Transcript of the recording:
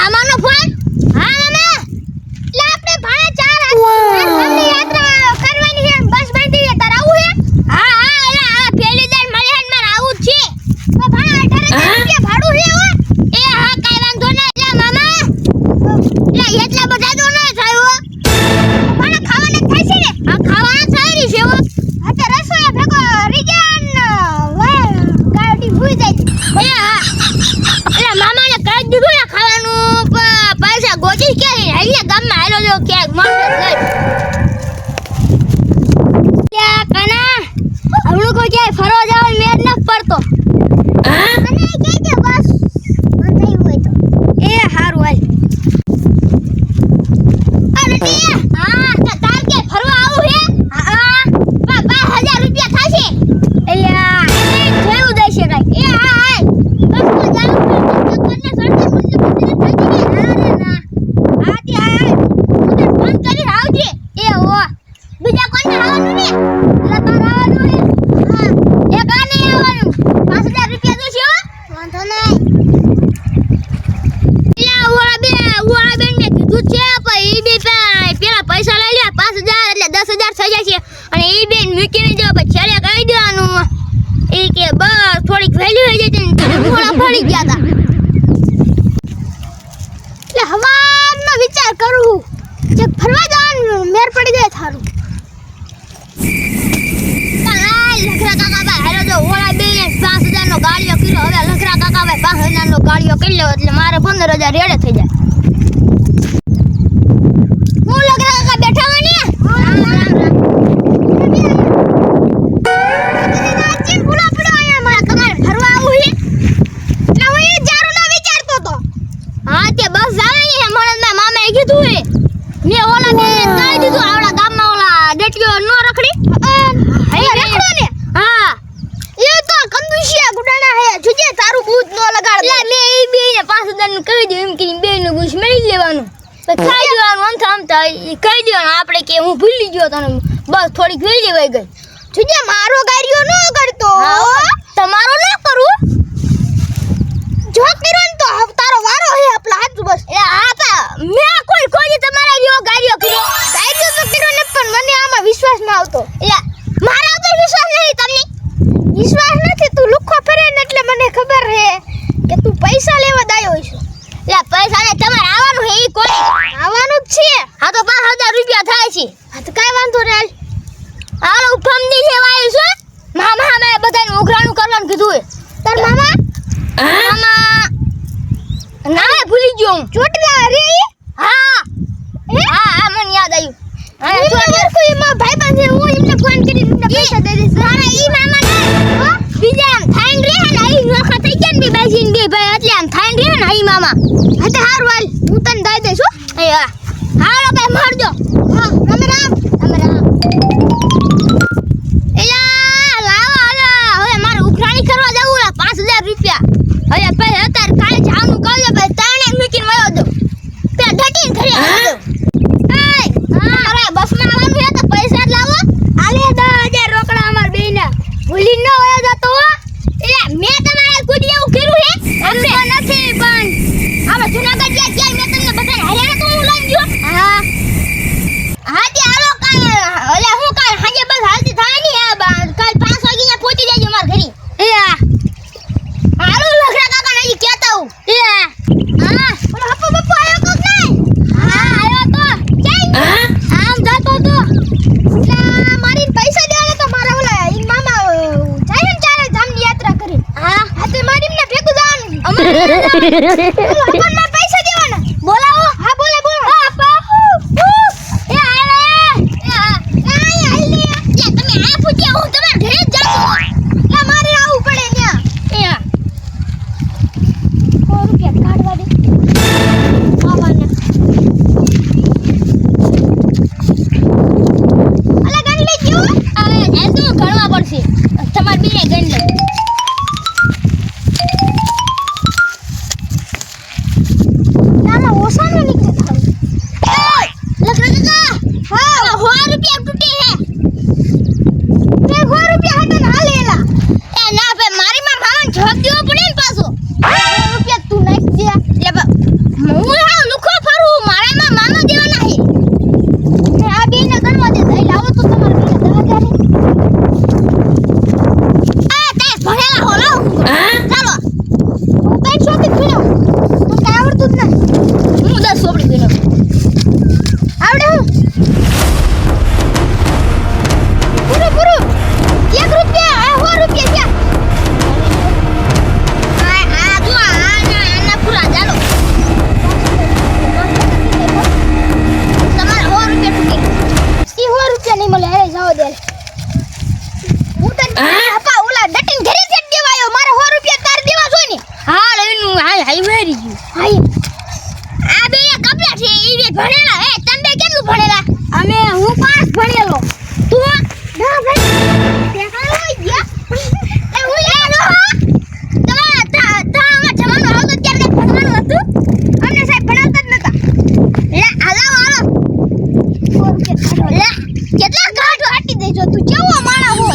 મામાનો phone? હા મામા, એટલે આપણે ભાણે ચાર ગામની યાત્રા કરવાની છે, બસ બાંધી છે, તાર આવું છે? હા હા, એટલે આ પેલી દર મળે ને મારે આવું જ છે. તો ભાણા 18,000 રૂપિયા ભાડું છે હો. એ હા, કાઈ વાંધો નહીં. એટલે મામા, એટલે એટલા બધા તો ન થાય હો. ભાણા ખાવાના થાય છે ને? હા, ખાવાના થાય રહી છે હો. હા, તો રસોઈ ભેગો રીજાન ગાડી ભૂઈ જાય. એ હા, એટલે મામાને કહી દીધું ને ખાવાનું, પૈસા ગોતી કે હાલે ગામમાં હાલો જો ક્યાંક મળે લઈ. ત્યાં કના હમણું કોઈ ક્યાંય ફરવા જવાનો મેળ ન પડતો. મને કહી દે બસ, મન થઈ હોય તો. એ હારું હાલ. અરે હા, તાર કે ફરવા આવું હે? હા, 12,000 રૂપિયા થાશે. એલા એ થયું દેશે કાઈ. એ હા હાલ. બસમાં જાવ તો કોને સડકે મુંડે થાકી ગયા. અરે ના. હા તે હાલ. તું ફોન કરી આવજે. એ હો. બીજા કોને આવવાનું ને? એટલે તાર આવવાનું હે. હા. એક આ નહીં આવવાનું. 5,000 રૂપિયા દો છો? વાંધો નહીં. ઓળા બેન ને કીધું છે પણ ઈ બે પેલા પૈસા લઈ લે 5,000 એટલે 10,000 થઈ જાય છે અને ઈ બેન મૂકીને જો પછી છેડે કહી દેવાનું ઈ કે બસ થોડીક વેલ્યુ થઈ જતી ને થોડા ફરી ગયા હતા. એટલે હવાનો વિચાર કરું જે ફરવા જવાનું મેર પડી જાય થારું. લખરા કાકા ભાઈ હાલો જો ઓળા બેન 5,000 નો ગાડીઓ કર્યો. હવે લખરા કાકા ભાઈ 5,000 નો ગાડીઓ કરી લો એટલે મારે 15,000 રેડે થઈ જાય. હું લખરા કાકા બેઠા હોય ને? રામ રામ રામ. ચીન પૂરા પડ્યો અહીંયા મારા તમારે ફરવા આવું છે એટલે હું એ જારું ના વિચારતો તો. હા તે બસ જવાની છે મને મામાએ કીધું હે. મેં ઓલા ને કહી દીધું આવડા ગામમાં ઓલા ડેટીઓ નો રખડી. હે રખડો ને? હા એ તો કંદુશિયા ગુડાણા હે જુજે તારું બૂત નો લગાડ. એટલે મે ઈ બે ને 5,000 નું કહી દઉં એમ કે બે નું બૂસ મેળી લેવાનું પછી ખાઈ દેવાનું. આમતા કહી દેવાનું આપણે કે હું ભૂલી ગયો તને બસ થોડીક વેલી વઈ ગઈ. જુજે મારો ગાડીઓ નો કરતો. તમારો ન કરું જો કર્યો ને તો તારો વારો હે આપલા હાથ બસ. એ આપા મે કોઈ તમારા જેવો ગાડીઓ કર્યો તો કર્યો ને પણ મને આમાં વિશ્વાસ ન આવતો. એટલે મારા ઉપર વિશ્વાસ નહીં તમને? વિશ્વાસ નથી તું લુખો ફરે ને એટલે મને ખબર હે કે તું પૈસા લેવા દાયો છે. એટલે પૈસા ને તમારે આવવાનું હે ઈ કોઈ આવવાનું જ છે. હા તો 5,000 રૂપિયા થાય છે. હા તો કાઈ વાંધો ન હાલ. હાલો ફમદી લેવા આવ્યો છે. મામા મે બધાને ઉઘરાણું કરવાનું કીધું હે. તાર મામા ના ભૂલી ગયો હું. ચોટલા રે? હા હા મને યાદ આવ્યું. હા ચોટલા કોઈ માં ભાઈ બાંધે હું એમને ફોન કરી પૈસા દઈ દઈશ. મારા ઈ મામા ને બીજા આમ થાઈન રે ને ઈ નોખા થઈ ગયા ને બે બાજીન બે ભાઈ એટલે આમ થાઈન રે ને ઈ મામા. હા તો હારું હાલ હું તને દઈ દઈશ હો. એ હા હાલો ભાઈ મારજો. હા રામ રામ. રામ રામ. એલા લાવો હવે મારે ઉઘરાણી કરવા જવું 5,000 રૂપિયા. હવે ભાઈ અત્યારે કાલે જામનું કહી દે ભાઈ તાણે મૂકીને વયો દો પે ઢટીને ઘરે આવજો. હા અરે બસમાં આવવાનું છે તો પૈસા જ લાવો. આલે 10,000 રોકડા અમાર બેયના ભૂલી ન વયો જતો હો. એટલે મેં તમારે કોઈ એવું કર્યું હે? અમને નથી પણ આપણે જૂનાગઢ ગયા મેં તમને બધાને હરિયાણા તો હું લઈ ગયો. હા હા તે હાલો કાલ ઓલે હું કાલ સાંજે બસ હાલતી થાય ની કાલ 5 વાગે પહોંચી જજો માર ઘરે. એ હા હાલો લખરા કાકા નજી કહેતા હું. એ હા ઓલો હપ્પો બપ્પો આયો કોક નહીં? હા આયો તો ક્યાં આમ જાતો તો એટલે મારી પૈસા દેવાના તો મારા ઓલા ઈ મામા જાય ને ચારે ધામની યાત્રા કરી. હા તે મારી ને ભેગું જવાનું અમારે હપનમાં પૈસા દેવાના. બોલાવો. હા બોલે બોલો. હા બાપુ એ આલે એ હા આય આલે લે તમે આ ફૂટ્યા હું તમાર ઘરે જ જાતો લા મારે આવું પડે ન્યા. એ હા ₹100 કાઢવા દે આવાના. અલા ગણ લે ક્યો આવે એ તો ગણવા પડશે તમાર બેને ગણ લે. જો તું કેવો માણા હો